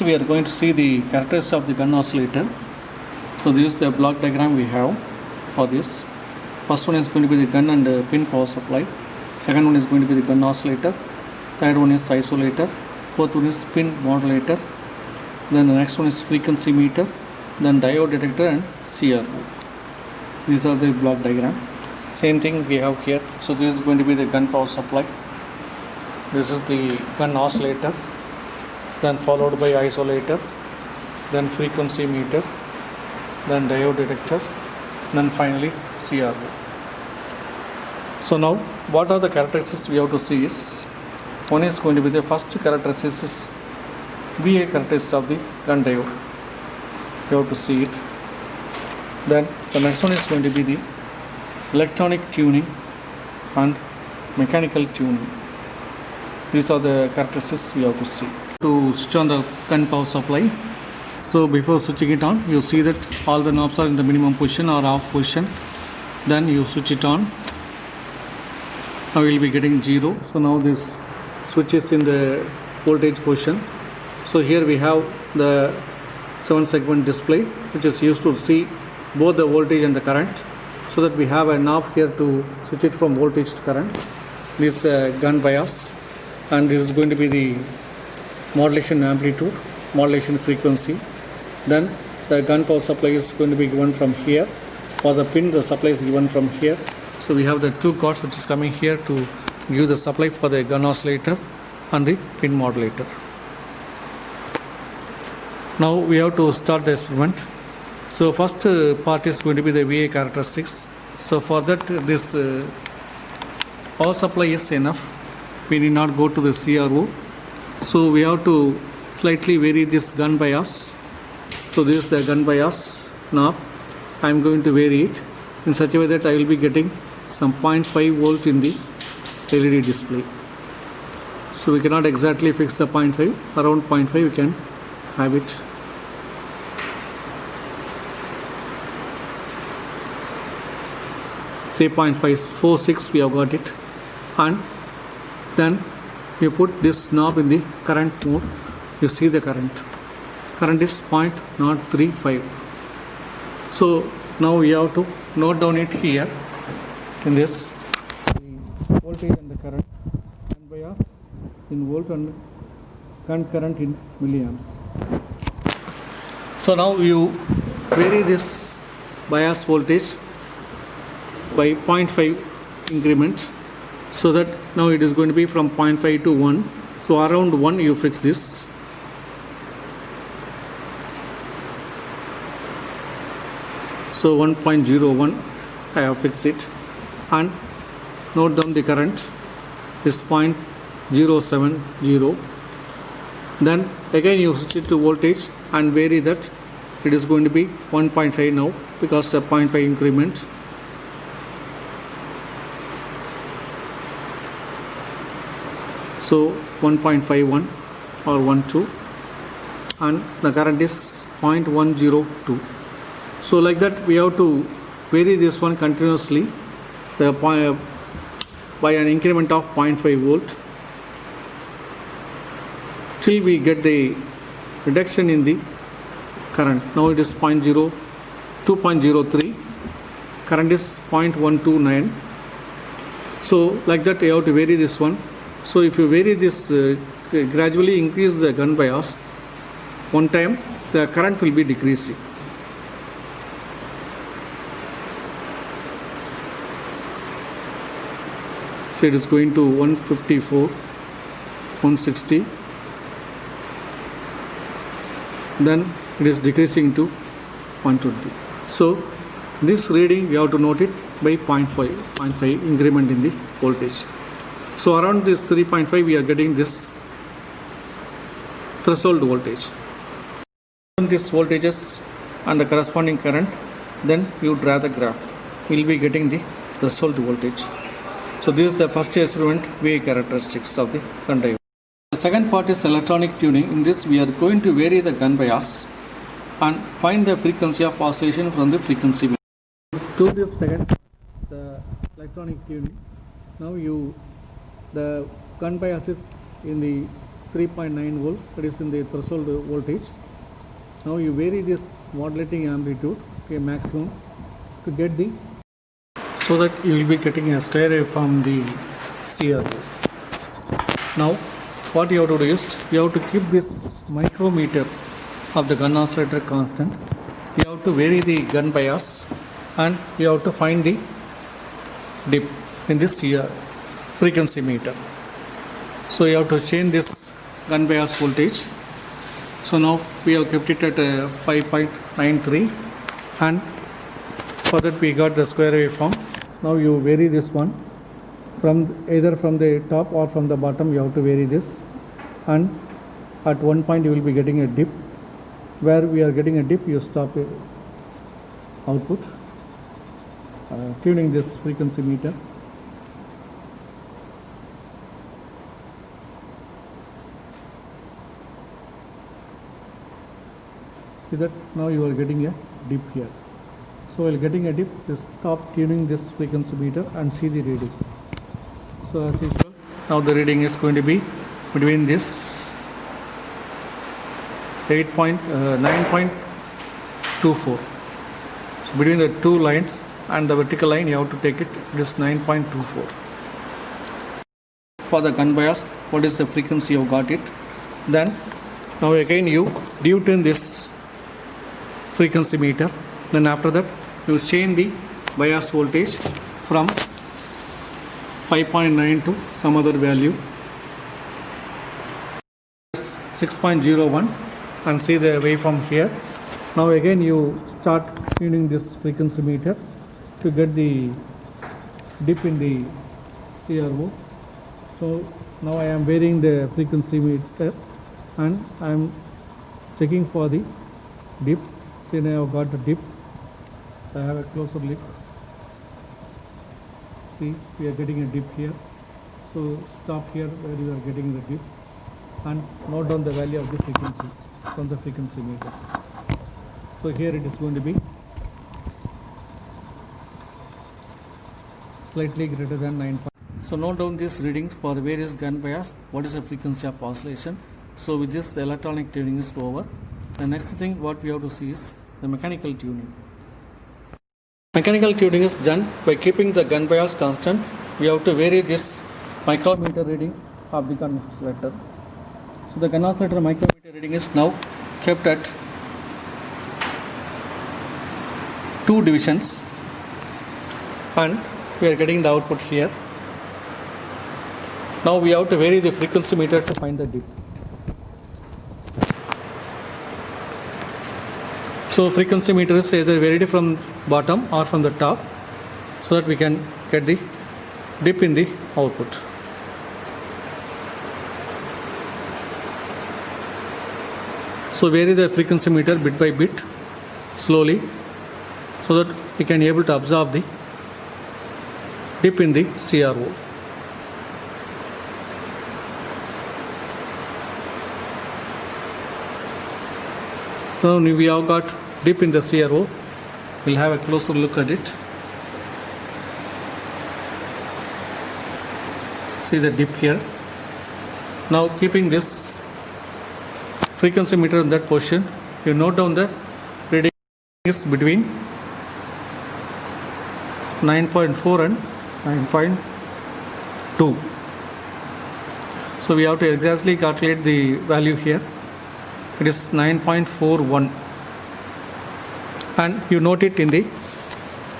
We are going to see the characteristics of the gun oscillator. So this is the block diagram we have for this. First one is going to be the gun and pin power supply. Second one is going to be the gun oscillator. Third one is isolator. Fourth one is spin modulator. Then the next one is frequency meter. Then diode detector and CRO. These are the block diagram. Same thing we have here. So this is going to be the gun power supply. This is the gun oscillator. Then followed by isolator, then frequency meter, then diode detector, then finally CRO. So now what are the characteristics we have to see is, one is going to be the first characteristics is VA characteristics of the gun diode. You have to see it. Then the next one is going to be the electronic tuning and mechanical tuning. These are the characteristics we have to see. To switch on the gun power supply, so before switching it on, you see that all the knobs are in the minimum position or off position. Then you switch it on. Now we will be getting 0. So now this switch is in the voltage position. So here we have the 7-segment display, which is used to see both the voltage and the current, so that we have a knob here to switch it from voltage to current. This gun bias, and this is going to be the modulation amplitude, modulation frequency. Then the gun power supply is going to be given from here. For the pin, the supply is given from here. So we have the two cords which is coming here to give the supply for the gun oscillator and the pin modulator. Now we have to start the experiment. So first part is going to be the VA characteristics. So for that, this power supply is enough. We need not go to the CRO. So we have to slightly vary this gun bias. So this is the gun bias knob. I am going to vary it in such a way that I will be getting some 0.5 volt in the LED display. So we cannot exactly fix the 0.5. Around 0.5 we can have it. Say 0.546 we have got it. And then you put this knob in the current mode. You see the current is 0.035. So now we have to note down it here in this, the voltage and the current, gun bias in volt and gun current in milliamps. So now you vary this bias voltage by 0.5 increment, so that now it is going to be from 0.5 to 1. So around 1 you fix this. So 1.01 I have fixed it, and note down the current is 0.070. Then again you switch it to voltage and vary that. It is going to be 1.5 now because a 0.5 increment. So 1.51 or 12, and the current is 0.102. So like that we have to vary this one continuously by an increment of 0.5 volt till we get the reduction in the current. Now it is 2.03, current is 0.129. So like that you have to vary this one. So if you vary this, gradually increase the gun bias, one time the current will be decreasing. So it is going to 154, 160, then it is decreasing to 120. So this reading we have to note it by 0.5 increment in the voltage. So around this 3.5 we are getting this threshold voltage. On these voltages and the corresponding current, then you draw the graph. We will be getting the threshold voltage. So this is the first experiment, VA characteristics of the gun diode. The second part is electronic tuning. In this we are going to vary the gun bias and find the frequency of oscillation from the frequency meter. To this second, the electronic tuning. Now the gun bias is in the 3.9 volt, that is in the threshold voltage. Now you vary this modulating amplitude to a maximum to get the, so that you will be getting a square wave from the CRO. Now what you have to do is you have to keep this micrometer of the gun oscillator constant. You have to vary the gun bias and you have to find the dip in this frequency meter. So you have to change this gun bias voltage. So now we have kept it at 5.93 and for that we got the square waveform. Now you vary this one from either from the top or from the bottom. You have to vary this, and at one point you will be getting a dip. Where we are getting a dip, you stop it. Output, tuning this frequency meter. See that now you are getting a dip here. So while getting a dip, just stop tuning this frequency meter and see the reading. So as usual, now the reading is going to be between this 9.24. So between the two lines and the vertical line, you have to take it. It is 9.24. For the gun bias, what is the frequency you got it? Then now again you detune this frequency meter. Then after that you change the bias voltage from 5.9 to some other value 6.01 and see the waveform here. Now again you start tuning this frequency meter to get the dip in the CRO. So now I am varying the frequency meter and I am checking for the dip. See, now I have got the dip. I have a closer look. See, we are getting a dip here. So stop here where you are getting the dip and note down the value of the frequency from the frequency meter. So here it is going to be slightly greater than 9. So note down these readings for various gun bias. What is the frequency of oscillation? So with this the electronic tuning is over. The next thing what we have to see is the mechanical tuning. Mechanical tuning is done by keeping the gun bias constant. We have to vary this micrometer reading of the gun oscillator. So the gun oscillator micrometer reading is now kept at 2 divisions and we are getting the output here. Now we have to vary the frequency meter to find the dip. So frequency meter is either varied from bottom or from the top so that we can get the dip in the output. So vary the frequency meter bit by bit slowly so that we can able to absorb the dip in the CRO. So we have got dip in the CRO. We'll have a closer look at it. See the dip here. Now keeping this frequency meter in that position, you note down the reading is between 9.4 and 9.2. So we have to exactly calculate the value here. It is 9.41 and you note it in the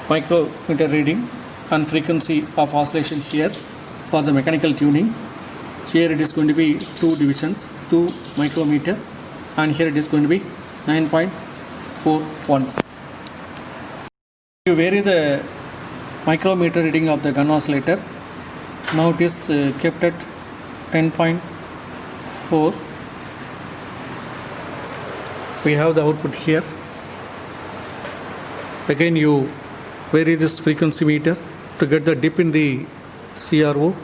micrometer reading and frequency of oscillation here for the mechanical tuning. Here it is going to be 2 divisions, 2 micrometer, and here it is going to be 9.41. You vary the micrometer reading of the gun oscillator. Now it is kept at 10.4. We have the output here. Again you vary this frequency meter to get the dip in the CRO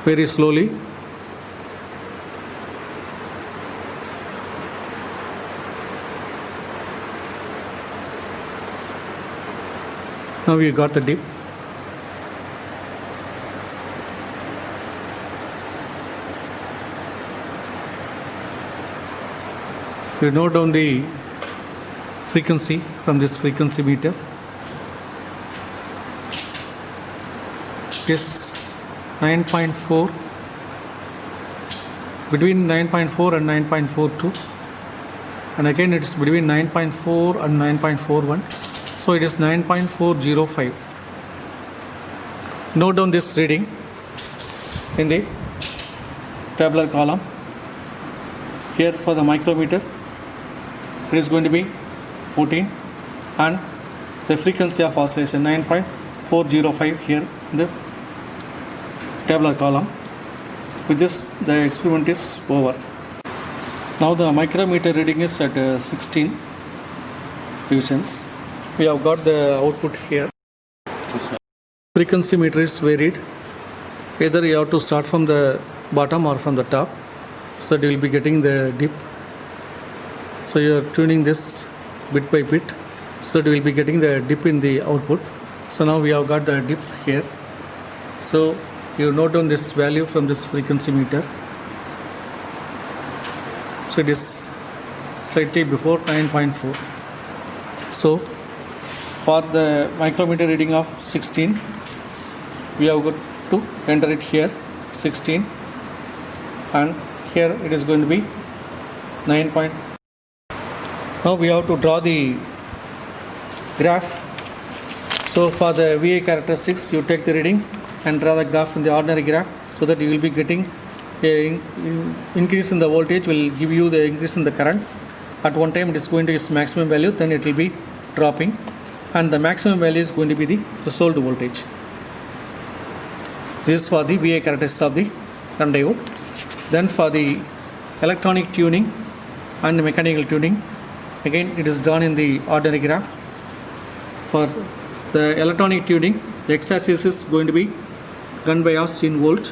very slowly. Now we got the dip. You note down the frequency from this frequency meter. Is 9.4, between 9.4 and 9.42, and again it is between 9.4 and 9.41, so it is 9.405. Note down this reading in the tabular column. Here for the micrometer it is going to be 14, and the frequency of oscillation 9.405 here in the tabular column. With this, the experiment is over. Now the micrometer reading is at 16 divisions. We have got the output here. Frequency meter is varied. Either you have to start from the bottom or from the top, so that you will be getting the dip. So you are tuning this bit by bit, so that you will be getting the dip in the output. So now we have got the dip here. So you note down this value from this frequency meter. So it is slightly before 9.4. So for the micrometer reading of 16, we have got to enter it here 16, and here it is going to be 9. Now we have to draw the graph. So for the VA characteristics, you take the reading and draw the graph in the ordinary graph, so that you will be getting a increase in the voltage will give you the increase in the current. At one time it is going to its maximum value, then it will be dropping, and the maximum value is going to be the threshold voltage. This is for the VA characteristics of the current diode. Then for the electronic tuning and mechanical tuning, again it is drawn in the ordinary graph. For the electronic tuning, the x-axis is going to be gun bias in volt,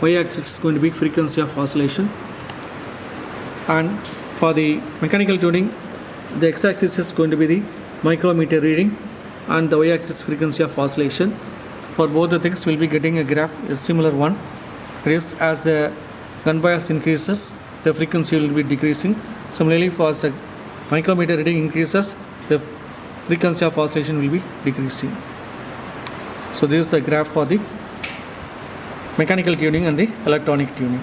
y-axis is going to be frequency of oscillation, and for the mechanical tuning, the x-axis is going to be the micrometer reading, and the y-axis frequency of oscillation. For both the things, we will be getting a graph, a similar one. It is as the gun bias increases, the frequency will be decreasing. Similarly, for the micrometer reading increases, the frequency of oscillation will be decreasing. So this is the graph for the mechanical tuning and the electronic tuning.